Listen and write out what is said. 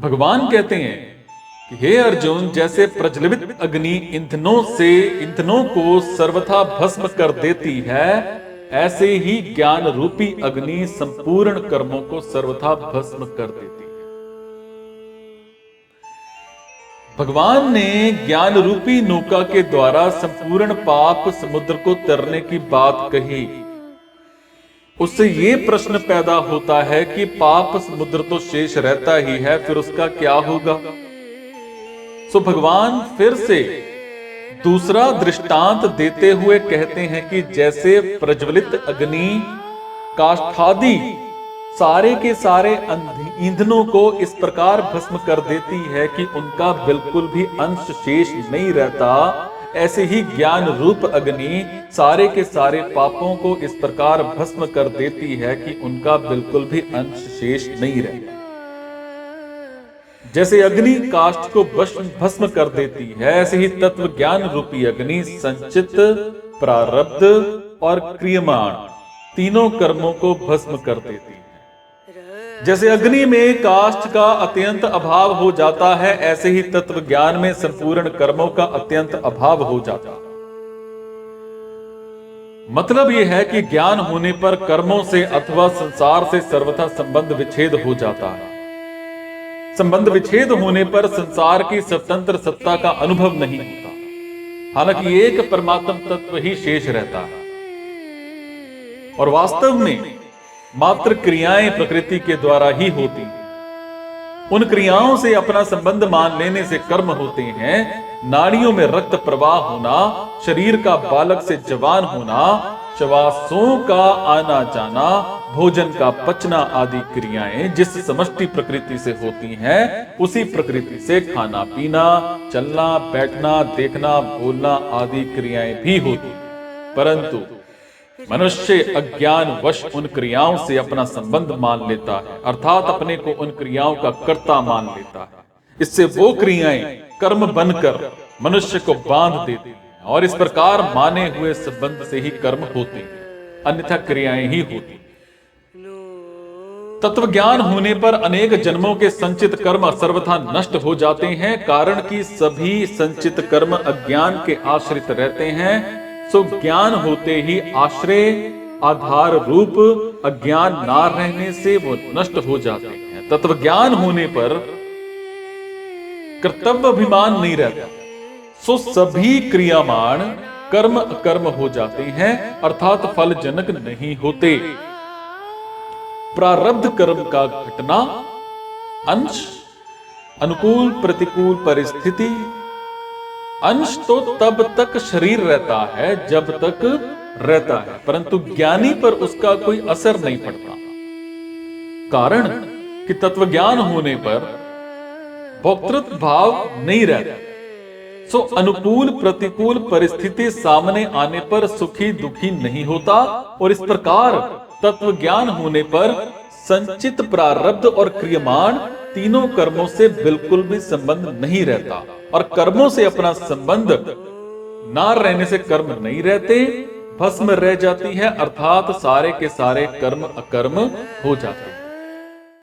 भगवान कहते हैं कि हे अर्जुन, जैसे प्रज्वलित अग्नि ईंधनों को सर्वथा भस्म कर देती है, ऐसे ही ज्ञान रूपी अग्नि संपूर्ण कर्मों को सर्वथा भस्म कर देती है। भगवान ने ज्ञान रूपी नौका के द्वारा संपूर्ण पाप समुद्र को तरने की बात कही। उससे यह प्रश्न पैदा होता है कि पाप समुद्र तो शेष रहता ही है, फिर उसका क्या होगा। सो भगवान फिर से दूसरा दृष्टांत देते हुए कहते हैं कि जैसे प्रज्वलित अग्नि काष्ठादि सारे के सारे ईंधनों को इस प्रकार भस्म कर देती है कि उनका बिल्कुल भी अंश शेष नहीं रहता, ऐसे ही ज्ञान रूप अग्नि सारे के सारे पापों को इस प्रकार भस्म कर देती है कि उनका बिल्कुल भी अंश शेष नहीं रहता। जैसे अग्नि काष्ठ को भस्म कर देती है, ऐसे ही तत्व ज्ञान रूपी अग्नि संचित, प्रारब्ध और क्रियमाण तीनों कर्मों को भस्म कर देती है। जैसे अग्नि में काष्ठ का अत्यंत अभाव हो जाता है, ऐसे ही तत्व ज्ञान में संपूर्ण कर्मों का अत्यंत अभाव हो जाता है। मतलब यह है कि ज्ञान होने पर कर्मों से अथवा संसार से सर्वथा संबंध विच्छेद हो जाता है। संबंध विच्छेद होने पर संसार की स्वतंत्र सत्ता का अनुभव नहीं होता, हालांकि एक परमात्म तत्व ही शेष रहता है। और वास्तव में मात्र क्रियाएं प्रकृति के द्वारा ही होती हैं। उन क्रियाओं से अपना संबंध मान लेने से कर्म होते हैं। नाड़ियों में रक्त प्रवाह होना, शरीर का बालक से जवान होना, श्वासों का आना जाना, भोजन का पचना आदि क्रियाएं जिस समष्टि प्रकृति से होती हैं, उसी प्रकृति से खाना पीना, चलना बैठना, देखना बोलना आदि क्रियाएं भी होती हैं। परंतु मनुष्य अज्ञान वश उन क्रियाओं से अपना संबंध मान लेता है, अर्थात अपने को उन क्रियाओं का कर्ता मान लेता है। इससे वो क्रियाएं कर्म बनकर मनुष्य को बांध देती हैं और इस प्रकार माने हुए संबंध से ही कर्म होते हैं, अन्यथा क्रियाएं ही होती। तत्व ज्ञान होने पर अनेक जन्मों के संचित कर्म सर्वथा नष्ट हो जाते हैं, कारण कि सभी संचित कर्म अज्ञान के आश्रित रहते हैं। सो ज्ञान होते ही आश्रय आधार रूप अज्ञान ना रहने से वो नष्ट हो जाते हैं। तत्व ज्ञान होने पर कर्तव्य अभिमान नहीं रहता, सो सभी क्रियामान कर्म अकर्म हो जाते हैं, अर्थात फल जनक नहीं होते। प्रारब्ध कर्म का घटना अंश, अनुकूल प्रतिकूल परिस्थिति। अंश तो तब तक शरीर रहता है जब तक रहता है, परंतु ज्ञानी पर उसका कोई असर नहीं पड़ता, कारण कि तत्व ज्ञान होने पर भोक्तृत्व भाव नहीं रहता। सो अनुकूल प्रतिकूल परिस्थिति सामने आने पर सुखी दुखी नहीं होता, और इस प्रकार तत्व ज्ञान होने पर संचित प्रारब्ध और क्रियमाण तीनों कर्मों से बिल्कुल भी संबंध नहीं रहता, और कर्मों से अपना संबंध ना रहने से कर्म नहीं रहते, भस्म रह जाती है, अर्थात सारे के सारे कर्म अकर्म हो जाते हैं।